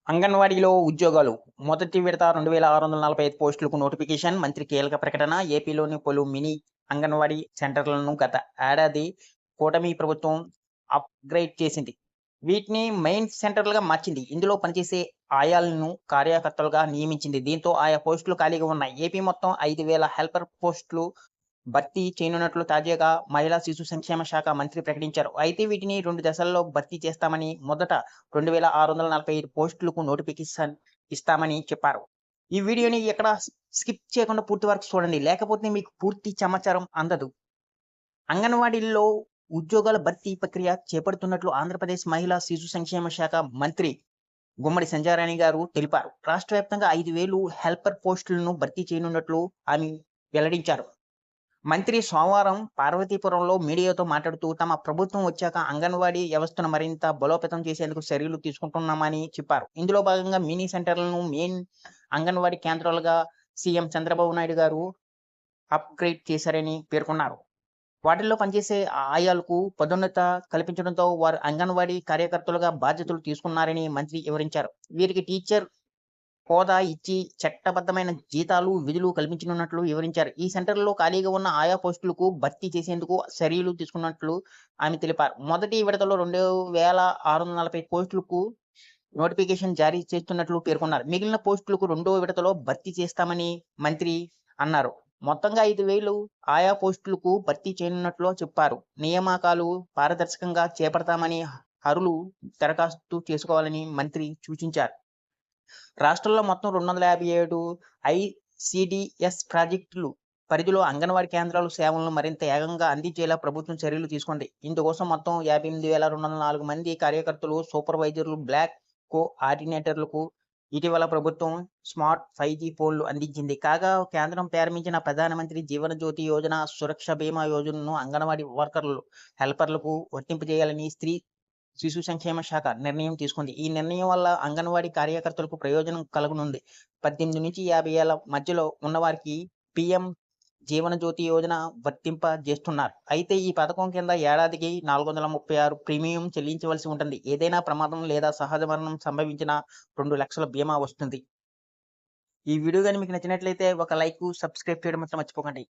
అంగన్వాడీలో ఉద్యోగాలు మొదటి విడత 2645 పోస్టులకు నోటిఫికేషన్. మంత్రి కీలక ప్రకటన. ఏపీలోని పలు మినీ అంగన్వాడీ సెంటర్లను గత ఏడాది కూటమి ప్రభుత్వం అప్‌గ్రేడ్ చేసింది. వీటిని మెయిన్ సెంటర్లుగా మార్చింది. ఇందులో పనిచేసే ఆయాలను కార్యకర్తలుగా నియమించింది. దీంతో ఆయా పోస్టులు ఖాళీగా ఉన్నాయి. ఏపీ మొత్తం 5000 హెల్పర్ పోస్టులు భర్తీ చేయనున్నట్లు తాజాగా మహిళా శిశు సంక్షేమ శాఖ మంత్రి ప్రకటించారు. అయితే వీటిని 2 దశల్లో భర్తీ చేస్తామని, మొదట 2645 పోస్టులకు నోటిఫికేషన్ ఇస్తామని చెప్పారు. ఈ వీడియోని ఎక్కడ స్కిప్ చేయకుండా పూర్తి వరకు చూడండి. లేకపోతే మీకు పూర్తి సమాచారం అందదు. అంగన్వాడీల్లో ఉద్యోగాల భర్తీ ప్రక్రియ చేపడుతున్నట్లు ఆంధ్రప్రదేశ్ మహిళా శిశు సంక్షేమ శాఖ మంత్రి గుమ్మడి సంధ్యారాణి గారు తెలిపారు. రాష్ట్ర వ్యాప్తంగా 5000 హెల్పర్ పోస్టులను భర్తీ చేయనున్నట్లు ఆమె వెల్లడించారు. మంత్రి సోమవారం పార్వతీపురంలో మీడియాతో మాట్లాడుతూ, తమ ప్రభుత్వం వచ్చాక అంగన్వాడీ వ్యవస్థను మరింత బలోపేతం చేసేందుకు చర్యలు తీసుకుంటున్నామని చెప్పారు. ఇందులో భాగంగా మినీ సెంటర్లను మెయిన్ అంగన్వాడీ కేంద్రాలుగా సీఎం చంద్రబాబు నాయుడు గారు అప్‌గ్రేడ్ చేశారని పేర్కొన్నారు. వాటిల్లో పనిచేసే ఆయాలకు పదోన్నత కల్పించడంతో వారు అంగన్వాడీ కార్యకర్తలుగా బాధ్యతలు తీసుకున్నారని మంత్రి వివరించారు. వీరికి టీచర్ హోదా ఇచ్చి చట్టబద్ధమైన జీతాలు, విధులు కల్పించనున్నట్లు వివరించారు. ఈ సెంటర్‌లో ఖాళీగా ఉన్న ఆయా పోస్టులకు భర్తీ చేసేందుకు చర్యలు తీసుకున్నట్లు ఆమె తెలిపారు. మొదటి విడతలో 2645 పోస్టులకు నోటిఫికేషన్ జారీ చేస్తున్నట్లు పేర్కొన్నారు. మిగిలిన పోస్టులకు రెండో విడతలో భర్తీ చేస్తామని మంత్రి అన్నారు. మొత్తంగా 5000 ఆయా పోస్టులకు భర్తీ చేయనున్నట్లు చెప్పారు. నియామకాలు పారదర్శకంగా చేపడతామని అర్హులు దరఖాస్తు చేసుకోవాలని మంత్రి సూచించారు. రాష్ట్రంలో మొత్తం 257 ఐసీడీఎస్ ప్రాజెక్టులు పరిధిలో అంగన్వాడీ కేంద్రాలు సేవలను మరింత వేగంగా అందించేలా ప్రభుత్వం చర్యలు తీసుకుంది. ఇందుకోసం మొత్తం 58,204 మంది కార్యకర్తలు, సూపర్వైజర్లు, బ్లాక్ కోఆర్డినేటర్లకు ఇటీవల ప్రభుత్వం స్మార్ట్ 5G ఫోన్లు అందించింది. కాగా కేంద్రం ప్రారంభించిన ప్రధానమంత్రి జీవన జ్యోతి యోజన, సురక్ష బీమా యోజనను అంగన్వాడీ వర్కర్లు, హెల్పర్లకు వర్తింపజేయాలని శిశు సంక్షేమ శాఖ నిర్ణయం తీసుకుంది. ఈ నిర్ణయం వల్ల అంగన్వాడీ కార్యకర్తలకు ప్రయోజనం కలగనుంది. 18 నుంచి 50 ఏళ్ల మధ్యలో ఉన్నవారికి పీఎం జీవన జ్యోతి యోజన వర్తింపజేస్తున్నారు. అయితే ఈ పథకం కింద ఏడాదికి 436 ప్రీమియం చెల్లించవలసి ఉంటుంది. ఏదైనా ప్రమాదం లేదా సహజ మరణం సంభవించినా 2 లక్షల బీమా వస్తుంది. ఈ వీడియో గాని మీకు నచ్చినట్లయితే ఒక లైక్, సబ్స్క్రైబ్ చేయడం మాత్రం మర్చిపోకండి.